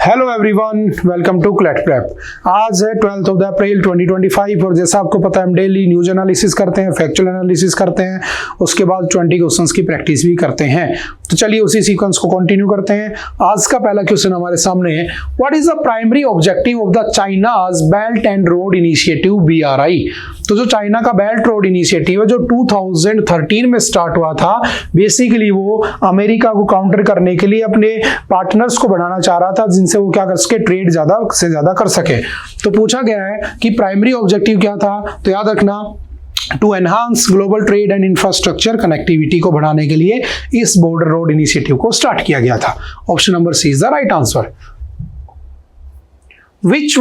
Hello everyone, welcome to CLAT prep. आज है 12 अप्रैल 2025 और जैसा आपको पता है हम डेली न्यूज एनालिसिस करते हैं, फैक्चुअल एनालिसिस करते हैं, उसके बाद 20 क्वेश्चंस की प्रैक्टिस भी करते हैं। तो चलिए उसी सीक्वेंस को कंटिन्यू करते हैं। आज का पहला क्वेश्चन हमारे सामने है, what is the primary objective of the China's belt and road initiative BRI। तो जो चाइना का बेल्ट रोड इनिशिएटिव है जो 2013 में स्टार्ट हुआ था, बेसिकली वो अमेरिका को काउंटर करने के लिए अपने पार्टनर्स को बढ़ाना चाह रहा था जिनसे वो क्या कर सके, ट्रेड ज्यादा से ज्यादा कर सके। तो पूछा गया है कि प्राइमरी ऑब्जेक्टिव क्या था, तो याद रखना to enhance global trade and infrastructure connectivity को बढ़ाने के लिए इस बॉर्डर रोड इनिशिएटिव को स्टार्ट किया गया था। Option number C is the right answer. Which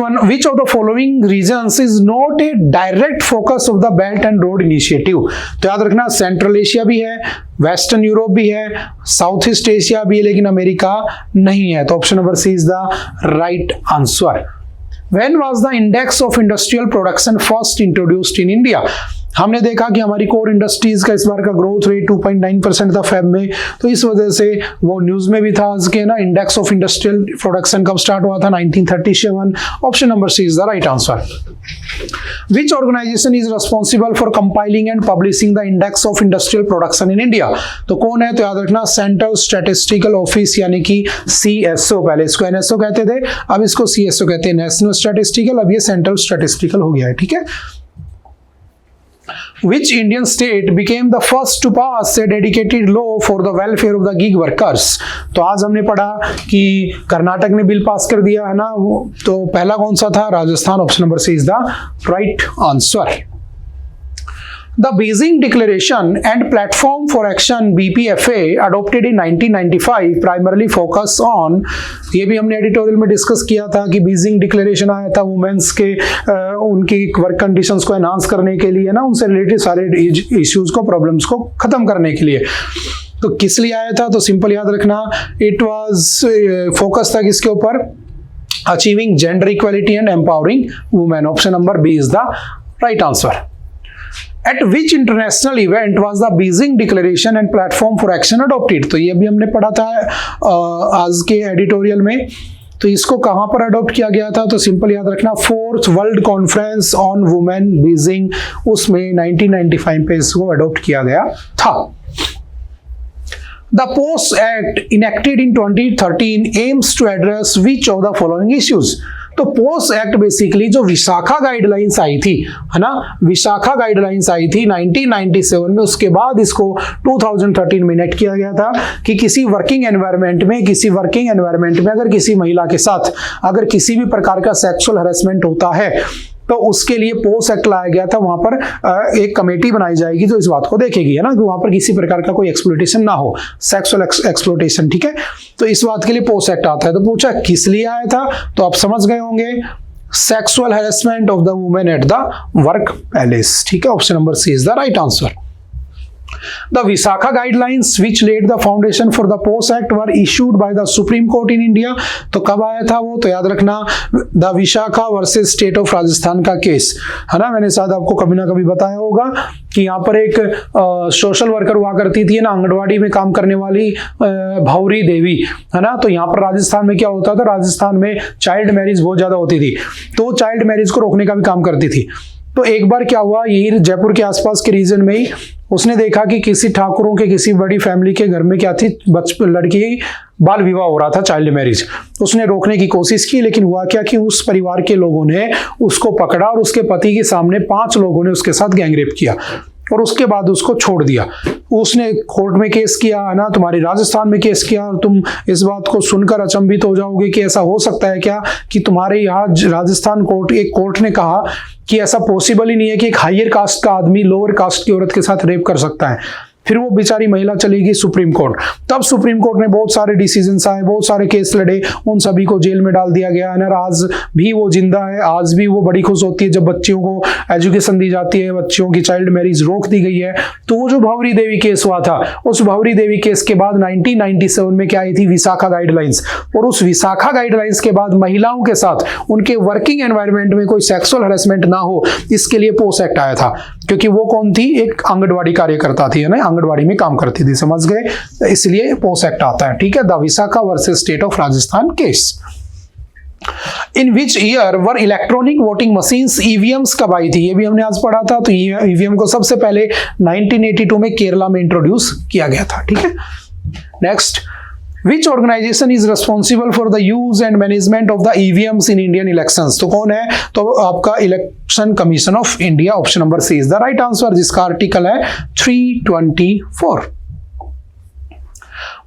of the following regions is not a direct focus of the Belt and Road Initiative? तो याद रखना सेंट्रल एशिया भी है, वेस्टर्न यूरोप भी है, साउथ ईस्ट एशिया भी है, लेकिन अमेरिका नहीं है। तो option number C is the right answer. When was the index of industrial production first introduced in India? हमने देखा कि हमारी कोर इंडस्ट्रीज का इस बार का ग्रोथ रेट 2.9% था फेब में, तो इस वजह से वो न्यूज में भी था आज के ना, इंडेक्स ऑफ इंडस्ट्रियल प्रोडक्शन कब स्टार्ट हुआ था, 1937। Option number C is the right answer. Which organisation is responsible for compiling and publishing the index of industrial production in India? तो कौन है, तो याद रखना सेंट्रल स्टैटिस्टिकल ऑफिस यानी कि CSO। पहले इसको NSO कहते थे, अब इसको CSO कहते हैं, नेशनल स्टैटिस्टिकल, अब ये सेंट्रल स्टैटिस्टिकल हो गया है। ठीक है। Which Indian state became the first to pass a dedicated law for the welfare of the gig workers? तो आज हमने पढ़ा कि कर्नाटक ने बिल पास कर दिया है ना, तो पहला कौन सा था, Rajasthan. Option number C is the right answer. The Beijing Declaration and Platform for Action BPFA adopted in 1995 primarily focus on, ये भी हमने एडिटोरियल में डिस्कस किया था कि बीजिंग डिक्लेरेशन आया था वुमेन्स के उनकी वर्क कंडीशंस को एनहांस करने के लिए ना, उनसे रिलेटेड सारे इश्यूज को, प्रॉब्लम्स को खत्म करने के लिए। तो किस लिए आया था, तो सिंपल याद रखना, इट वाज फोकस था किसके ऊपर, achieving gender equality and empowering women. Option number B is the right answer. At which international event was the Beijing Declaration and Platform for Action adopted? तो ये भी हमने पढ़ा था आज के एडिटोरियल में। तो इसको कहां पर अडॉप्ट किया गया था, तो सिंपल याद रखना 4th world conference on women Beijing, उसमें 1995 पे इसको अडॉप्ट किया गया था। The POS Act enacted in 2013 aims to address which of the following issues? तो पोस्ट एक्ट बेसिकली जो विशाखा गाइडलाइंस आई थी, है ना, विशाखा गाइडलाइंस आई थी 1997 में, उसके बाद इसको 2013 में इनेक्ट किया गया था कि किसी वर्किंग एनवायरनमेंट में अगर किसी महिला के साथ अगर किसी भी प्रकार का सेक्सुअल हैरेसमेंट होता है तो उसके लिए पोस्ट एक्ट लाया गया था। वहां पर एक कमेटी बनाई जाएगी जो इस बात को देखेगी, है ना, कि वहां पर किसी प्रकार का कोई एक्सप्लॉइटेशन ना हो, सेक्सुअल एक्सप्लॉइटेशन। ठीक है, तो इस बात के लिए पोस्ट एक्ट आता है। तो पूछा किस लिए आया था, तो आप समझ गए होंगे, sexual harassment of the women at the work place. ठीक है, option number C is the right answer. The Visakha guidelines which laid the foundation for the POS Act were issued by the Supreme Court in India। तो कब आया था वो, तो याद रखना the Vishakha versus state of Rajasthan का केस, है ना, मैंने शायद आपको कभी ना कभी बताया होगा कि यहाँ पर एक सोशल वर्कर हुआ करती थी ना, आंगनवाड़ी में काम करने वाली भौरी देवी, है ना। तो यहाँ पर राजस्थान में क्या होता था, राजस्थान में चाइल्ड मैरिज बहुत ज्यादा होती थी, तो चाइल्ड मैरिज को रोकने का भी काम करती थी। तो एक बार क्या हुआ, यही जयपुर के आसपास के रीजन में ही उसने देखा कि किसी ठाकुरों के किसी बड़ी फैमिली के घर में क्या थी, लड़की बाल विवाह हो रहा था, चाइल्ड मैरिज। उसने रोकने की कोशिश की, लेकिन हुआ क्या कि उस परिवार के लोगों ने उसको पकड़ा और उसके पति के सामने 5 लोगों ने उसके साथ गैंगरेप किया और उसके बाद उसको छोड़ दिया। उसने कोर्ट में केस किया, है ना, तुम्हारी राजस्थान में केस किया, और तुम इस बात को सुनकर अचंभित हो जाओगे कि ऐसा हो सकता है क्या कि तुम्हारे यहाँ राजस्थान कोर्ट ने कहा कि ऐसा पॉसिबल ही नहीं है कि एक हायर कास्ट का आदमी लोअर कास्ट की औरत के साथ रेप कर सकता है। फिर वो बेचारी महिला चली गई सुप्रीम कोर्ट। तब सुप्रीम कोर्ट ने बहुत सारे डिसीजंस आए, बहुत सारे केस लड़े, उन सभी को जेल में डाल दिया गया है ना। आज भी वो जिंदा है, आज भी वो बड़ी खुश होती है जब बच्चियों को एजुकेशन दी जाती है, बच्चियों की चाइल्ड मैरिज रोक दी गई है। तो वो जो भंवरी देवी केस हुआ था, उस भंवरी देवी केस के बाद 1997 में क्या आई थी, विशाखा गाइडलाइंस। और उस विशाखा गाइडलाइंस के बाद महिलाओं के साथ उनके वर्किंग एनवायरनमेंट में कोई सेक्सुअल हैरेसमेंट ना हो, इसके लिए पोस्ट एक्ट आया था। क्योंकि वो कौन थी, एक आंगनवाड़ी कार्यकर्ता थी, है ना, आंगनवाड़ी में काम करती थी, समझ गए, इसलिए पोस एक्ट आता है। ठीक है, the Vishakha versus state of Rajasthan case. In which year were electronic voting machines EVMs कब आई थी, ये भी हमने आज पढ़ा था। तो ईवीएम को सबसे पहले 1982 में केरला में इंट्रोड्यूस किया गया था। ठीक है, next, which organisation is responsible for the use and management of the EVMs in Indian elections, तो कौन है, तो आपका Election Commission of India, option number C is the right answer, जिसका आर्टिकल है 324।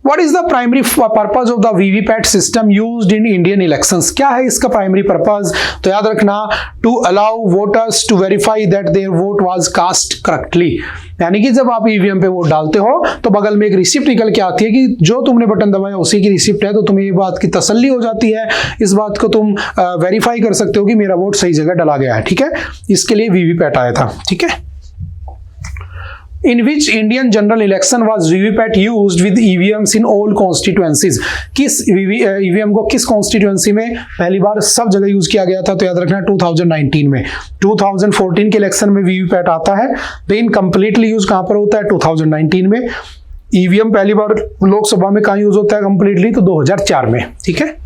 What is the primary purpose of the VVPAT system used in Indian elections? क्या है इसका प्राइमरी पर्पज, तो याद रखना, to allow voters to verify that their vote was cast correctly, यानी कि जब आप ईवीएम पे वोट डालते हो तो बगल में एक रिसिप्ट निकल के आती है कि जो तुमने बटन दबाया उसी की रिसिप्ट है, तो तुम्हें ये बात की तसल्ली हो जाती है, इस बात को तुम वेरीफाई कर सकते हो कि मेरा वोट सही जगह डाला गया है। ठीक है, इसके लिए वीवीपैट आया था। ठीक है, In which Indian general election was VVPAT used with EVMs in all constituencies? किस EVM को किस कॉन्स्टिट्यूएंसी में पहली बार सब जगह यूज किया गया था, तो याद रखना 2019 में। 2014 के इलेक्शन में VVPAT आता है, लेकिन कंप्लीटली यूज कहां पर होता है, 2019 में। ईवीएम पहली बार लोकसभा में कहां यूज होता है कंप्लीटली, तो 2004 में। ठीक है,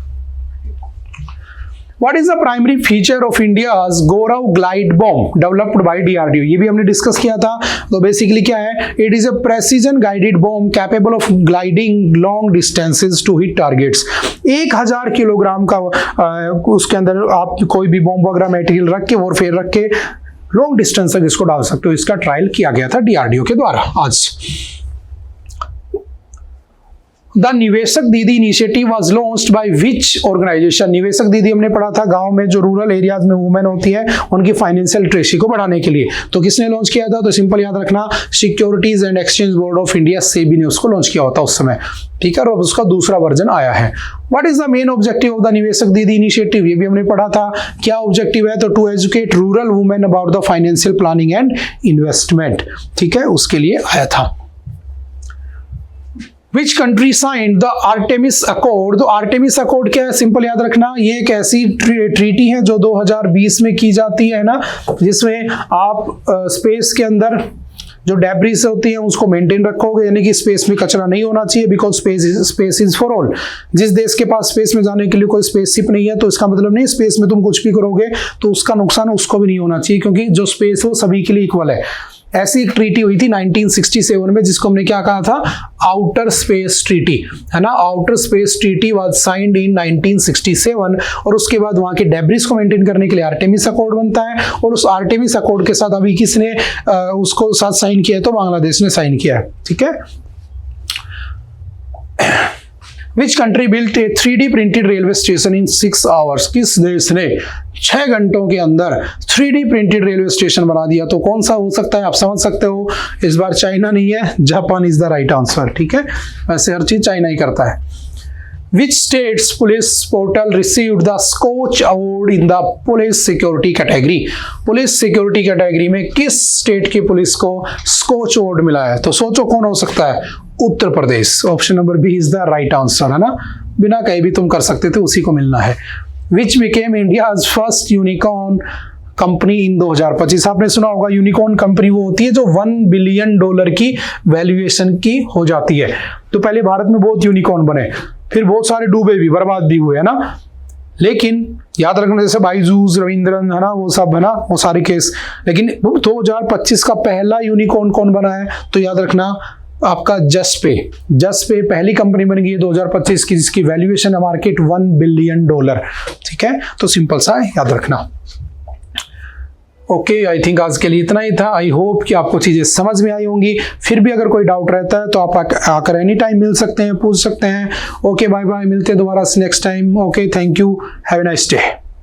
What is the primary feature of India's Gaurav glide bomb developed by DRDO? ये भी हमने डिस्कस किया था। तो बेसिकली क्या है, it is a precision guided bomb capable of gliding long distances to hit targets. 1000 kilogram का उसके अंदर आप कोई भी बॉम्ब वगैरह मटेरियल रख के और फेर रख के लॉन्ग डिस्टेंस तक इसको डाल सकते हो। इसका ट्रायल किया गया था डीआरडीओ के द्वारा आज। The Niveshak Didi initiative was launched by which organisation? Niveshak Didi हमने पढ़ा था, गांव में जो रूरल एरियाज में वुमेन होती है उनकी फाइनेंशियल लिटरेसी को बढ़ाने के लिए। तो किसने लॉन्च किया था, तो सिंपल याद रखना, securities and exchange board of India, SEBI ने उसको लॉन्च किया होता उस समय। ठीक है, और उसका दूसरा वर्जन आया है। What is the main objective of the Niveshak Didi initiative? ये भी हमने पढ़ा था, क्या ऑब्जेक्टिव है, तो to educate rural women about the financial planning and investment. ठीक है, उसके लिए आया था। Which country signed the Artemis Accord? तो आर्टेमिस अकॉर्ड क्या है, सिंपल याद रखना, ये एक ऐसी ट्रीटी है जो 2020 में की जाती है ना, जिसमें आप स्पेस के अंदर जो डेब्रिस होती है उसको मेंटेन रखोगे, यानी कि स्पेस में कचरा नहीं होना चाहिए, because space is for all. जिस देश के पास स्पेस में जाने के लिए कोई स्पेसशिप नहीं है, तो इसका मतलब नहीं स्पेस में तुम कुछ भी करोगे तो उसका नुकसान उसको भी नहीं होना चाहिए, क्योंकि जो स्पेस है वो सभी के लिए इक्वल है। ऐसी एक ट्रीटी हुई थी 1967 में, जिसको हमने क्या कहा था, आउटर स्पेस ट्रीटी, है ना। Outer space treaty was signed in 1967, और उसके बाद वहां के डेब्रिस को मेंटेन करने के लिए आर्टेमिस अकॉर्ड बनता है, और उस आर्टेमिस अकॉर्ड के साथ अभी किसने उसको साथ साइन किया है, तो बांग्लादेश ने साइन किया है। ठीक है, Which country built a 3D printed railway station in 6 hours? किस देश ने 6 घंटों के अंदर 3D प्रिंटेड रेलवे स्टेशन बना दिया? तो कौन सा हो सकता है, आप समझ सकते हो। इस बार चाइना नहीं है, Japan is the right answer. ठीक है, वैसे हर चीज चाइना ही करता है। Which state's police portal received the Scotch Award in the Police Security category? Police security category में किस स्टेट की पुलिस को स्कॉच अवार्ड मिला है? तो सोचो कौन हो सकता है, Uttar Pradesh. Option number B is the right answer, है ना, बिना कहीं भी तुम कर सकते थे, उसी को मिलना है। Which became India's first unicorn company इन 2025? आपने सुना होगा यूनिकॉर्न कंपनी वो होती है जो $1 बिलियन की वैल्यूएशन की हो जाती है। तो पहले भारत में बहुत यूनिकॉर्न बने, फिर बहुत सारे डूबे भी, बर्बाद भी हुए, है ना। लेकिन याद रखना, जैसे बाइजूस, रविंद्रन, है ना, वो सब, है ना, वो सारे केस। लेकिन 2025 का पहला यूनिकॉर्न कौन बना है, तो याद रखना आपका जस्पे पहली कंपनी बन गई है 2025 की, जिसकी वैल्यूएशन है मार्केट $1 बिलियन। ठीक है, तो सिंपल सा है, याद रखना। ओके, आई थिंक आज के लिए इतना ही था। आई होप कि आपको चीजें समझ में आई होंगी। फिर भी अगर कोई डाउट रहता है तो आप आकर एनी टाइम मिल सकते हैं, पूछ सकते हैं। ओके, बाय बाय, मिलते हैं दोबारा next time. Okay, thank you, have a nice day.